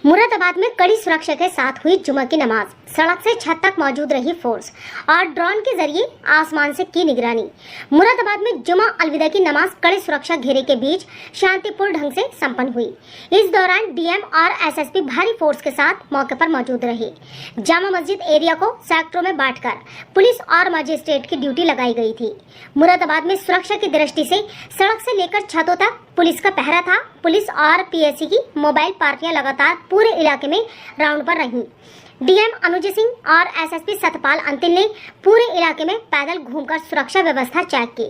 मुरादाबाद में कड़ी सुरक्षा के साथ हुई जुमा की नमाज, सड़क से छत तक मौजूद रही फोर्स और ड्रोन के जरिए आसमान से की निगरानी। मुरादाबाद में जुमा अलविदा की नमाज कड़ी सुरक्षा घेरे के बीच शांतिपूर्ण ढंग से संपन्न हुई। इस दौरान डीएम और एसएसपी भारी फोर्स के साथ मौके पर मौजूद रहे। जामा मस्जिद एरिया को सेक्टरों में बांटकर पुलिस और मजिस्ट्रेट की ड्यूटी लगाई गई थी। मुरादाबाद में सुरक्षा की दृष्टि से सड़क से लेकर छतों तक पुलिस का पहरा था। पुलिस और पीएससी की मोबाइल पार्टियां लगातार पूरे इलाके में राउंड पर रहीं। डीएम अनुज सिंह और एसएसपी सतपाल अंतिल ने पूरे इलाके में पैदल घूमकर सुरक्षा व्यवस्था चेक की।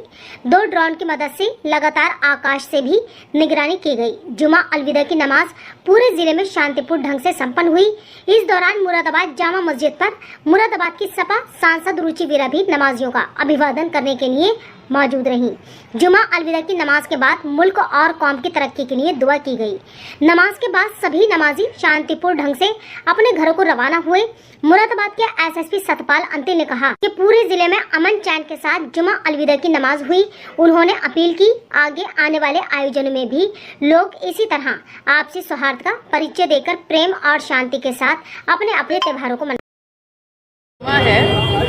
2 ड्रोन की मदद से लगातार आकाश से भी निगरानी की गई। जुमा अलविदा की नमाज पूरे जिले में शांतिपूर्ण ढंग से संपन्न हुई। इस दौरान मुरादाबाद जामा मस्जिद पर मुरादाबाद की सपा सांसद रुचि वीरा भी नमाजियों का अभिवादन करने के लिए मौजूद रहीं। जुमा अलविदा की नमाज के बाद मुल्क और कौम की तरक्की के लिए दुआ की गई। नमाज के बाद सभी नमाजी शांतिपूर्ण ढंग से अपने घरों को रवाना हुए। मुरादाबाद के एसएसपी सतपाल अंतिल ने कहा कि पूरे जिले में अमन चैन के साथ जुमा अलविदा की नमाज हुई। उन्होंने अपील की आगे आने वाले आयोजनों में भी लोग इसी तरह आपसी सौहार्द का परिचय देकर प्रेम और शांति के साथ अपने अपने त्योहारों को है।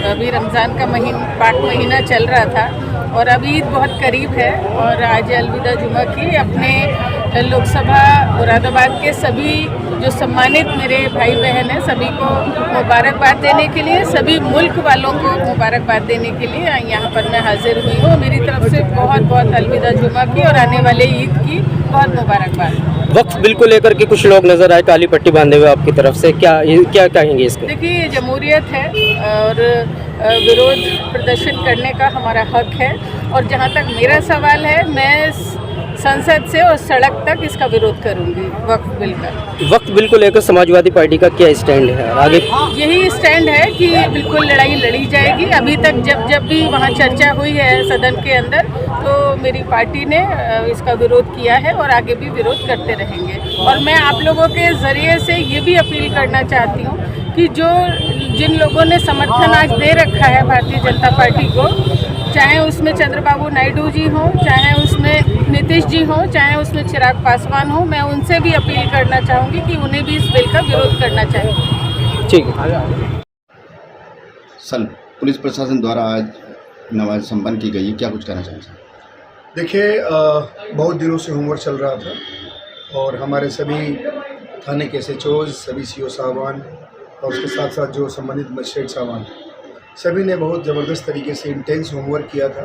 अभी रमज़ान का पाक महीना चल रहा था और अभी ईद बहुत करीब है और आज अलविदा जुमा की अपने लोकसभा मुरादाबाद के सभी जो सम्मानित मेरे भाई बहन हैं सभी को मुबारकबाद देने के लिए, सभी मुल्क वालों को मुबारकबाद देने के लिए यहाँ पर मैं हाजिर हुई हूँ। मेरी तरफ से बहुत बहुत अलविदा जुमा की और आने वाले ईद की बहुत मुबारकबाद। वक्फ बिल को लेकर के कुछ लोग नजर आए काली पट्टी बांधे हुए आपकी तरफ से, क्या कहेंगे इसके? देखिए, ये जमहूरियत है और विरोध प्रदर्शन करने का हमारा हक है और जहाँ तक मेरा सवाल है, मैं संसद से और सड़क तक इसका विरोध करूंगी वक्फ बिल का। वक्फ बिल को लेकर समाजवादी पार्टी का क्या स्टैंड है आगे? यही स्टैंड है कि बिल्कुल लड़ाई लड़ी जाएगी। अभी तक जब भी वहाँ चर्चा हुई है सदन के अंदर तो मेरी पार्टी ने इसका विरोध किया है और आगे भी विरोध करते रहेंगे। और मैं आप लोगों के ज़रिए से ये भी अपील करना चाहती हूँ कि जिन लोगों ने समर्थन आज दे रखा है भारतीय जनता पार्टी को, चाहे उसमें चंद्रबाबू नायडू जी हों, चाहे उसमें नीतीश जी हों, चाहे उसमें चिराग पासवान हो, मैं उनसे भी अपील करना चाहूँगी कि उन्हें भी इस बिल का विरोध करना चाहिए। ठीक है सर, पुलिस प्रशासन द्वारा आज नमाज संपन्न की गई है, क्या कुछ कहना चाहिए? देखिए, बहुत दिनों से होमवर्क चल रहा था और हमारे सभी थाने के SHOs, सभी CO साहबान और उसके साथ साथ जो संबंधित मजिस्ट्रेट साहबान सभी ने बहुत ज़बरदस्त तरीके से इंटेंस होमवर्क किया था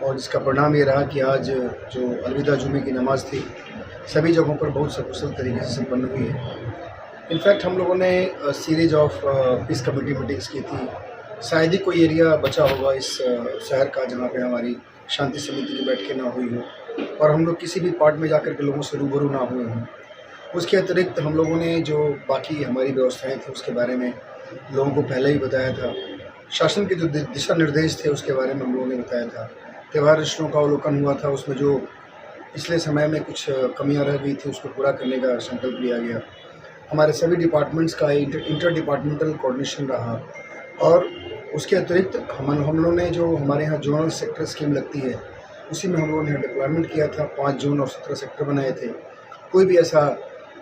और जिसका परिणाम ये रहा कि आज जो अलविदा जुमे की नमाज़ थी सभी जगहों पर बहुत सकुशल तरीके से संपन्न हुई है। इनफैक्ट हम लोगों ने series of peace committee meetings की थी। शायद ही कोई एरिया बचा होगा इस शहर का जहाँ पे हमारी शांति समिति की बैठकें ना हुई हो और हम लोग किसी भी पार्ट में जाकर के लोगों से रूबरू ना हुए हों। उसके अतिरिक्त हम लोगों ने जो बाकी हमारी व्यवस्थाएँ थी उसके बारे में लोगों को पहले ही बताया था। शासन के जो दिशा निर्देश थे उसके बारे में हम लोगों ने बताया था। त्यौहार रिश्तों का अवलोकन हुआ था, उसमें जो पिछले समय में कुछ कमियां रह गई थी उसको पूरा करने का संकल्प लिया गया। हमारे सभी डिपार्टमेंट्स का इंटर डिपार्टमेंटल कोऑर्डिनेशन रहा और उसके अतिरिक्त हम लोगों ने जो हमारे यहाँ जोनल सेक्टर स्कीम लगती है उसी में हम लोगों ने डिप्लॉयमेंट किया था। 5 जोन और 17 सेक्टर बनाए थे। कोई भी ऐसा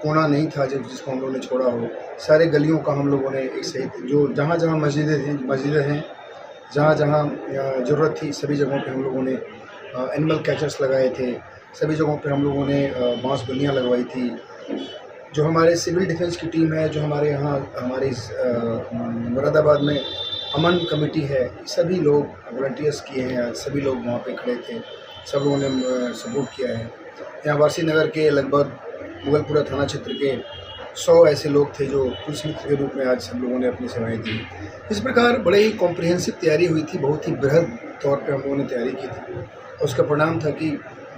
कोना नहीं था जिसको हम लोगों ने छोड़ा हो। सारे गलियों का हम लोगों ने एक सहित जो जहाँ जहाँ मस्जिदें हैं जहाँ जहाँ ज़रूरत थी सभी जगहों पे हम लोगों ने एनिमल कैचर्स लगाए थे। सभी जगहों पे हम लोगों ने बांस बल्लियाँ लगवाई थी। जो हमारे सिविल डिफेंस की टीम है, जो हमारे यहाँ हमारे मुरादाबाद में अमन कमेटी है, सभी लोग वॉलंटियर्स किए हैं। सभी लोग वहाँ पे खड़े थे, सब लोगों ने सपोर्ट किया है। यहाँ वासी नगर के लगभग मुगलपुरा थाना क्षेत्र के 100 ऐसे लोग थे जो पुलिस मित्र के रूप में आज सब लोगों ने अपनी सेवाएं दी। इस प्रकार बड़े ही कॉम्प्रिहेंसिव तैयारी हुई थी, बहुत ही बृहद तौर पे हम लोगों ने तैयारी की थी और उसका परिणाम था कि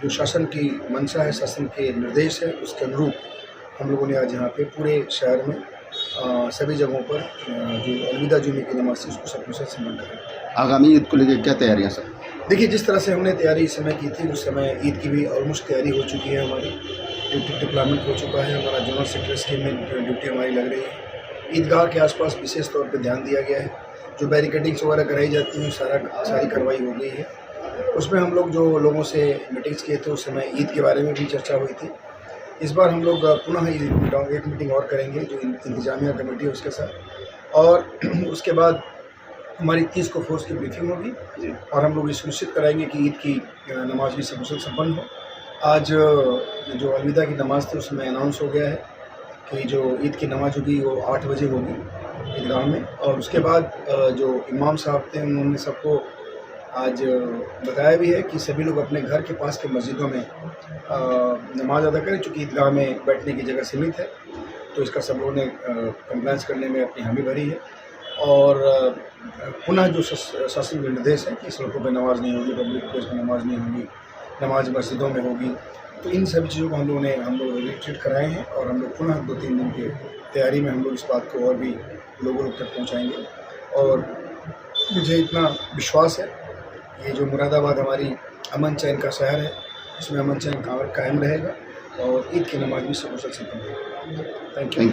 जो शासन की मंशा है, शासन के निर्देश है, उसके अनुरूप हम लोगों ने आज यहाँ पे पूरे शहर में सभी जगहों पर जो अलविदा जुमे की नमाज थी उसको सकुशल संपन्न करें। आगामी ईद को लेकर क्या तैयारियाँ सर? देखिए, जिस तरह से हमने तैयारी इस समय की थी उस समय ईद की भी ऑलमोस्ट तैयारी हो चुकी है। हमारी ड्यूटी डिप्लॉयमेंट हो चुका है। हमारा जोनल सेक्टर स्कीम में ड्यूटी हमारी लग रही है। ईदगाह के आसपास विशेष तौर पे ध्यान दिया गया है। जो बैरिकेडिंग्स वगैरह कराई जाती हैं सारी कार्रवाई हो गई है। उसमें हम लोग जो लोगों से मीटिंग्स किए थे उस समय ईद के बारे में भी चर्चा हुई थी इस बार हम लोग पुनः एक मीटिंग और करेंगे जो इंतजामिया कमेटी है उसके साथ, और उसके बाद हमारी 30 को फोर्स की ब्रीफिंग होगी और हम लोग ये सुनिश्चित कराएंगे कि ईद की नमाज भी सकुशल संपन्न हो। आज जो अलविदा की नमाज़ थी उसमें अनाउंस हो गया है कि जो ईद की नमाज होगी वो 8 बजे होगी ईदगाह में, और उसके बाद जो इमाम साहब थे उन्होंने सबको आज बताया भी है कि सभी लोग अपने घर के पास के मस्जिदों में नमाज अदा करें, चूँकि ईदगाह में बैठने की जगह सीमित है, तो इसका सब लोगों ने कंप्लायंस करने में अपनी हामी भरी है। और पुनः जो शासन के निर्देश है कि सड़कों पर नमाज नहीं होगी, पब्लिक प्लेस में नमाज नहीं होगी, नमाज मस्जिदों में होगी, तो इन सभी चीज़ों को हम लोग रिट्रीट कराए हैं और हम लोग पुनः 2-3 दिन की तैयारी में हम लोग इस बात को और भी लोगों तक पहुंचाएंगे। और मुझे इतना विश्वास है ये जो मुरादाबाद हमारी अमन चैन का शहर है, इसमें अमन चैन कायम रहेगा और ईद की नमाज भी सकुशल संपन्न होगी। Thank you.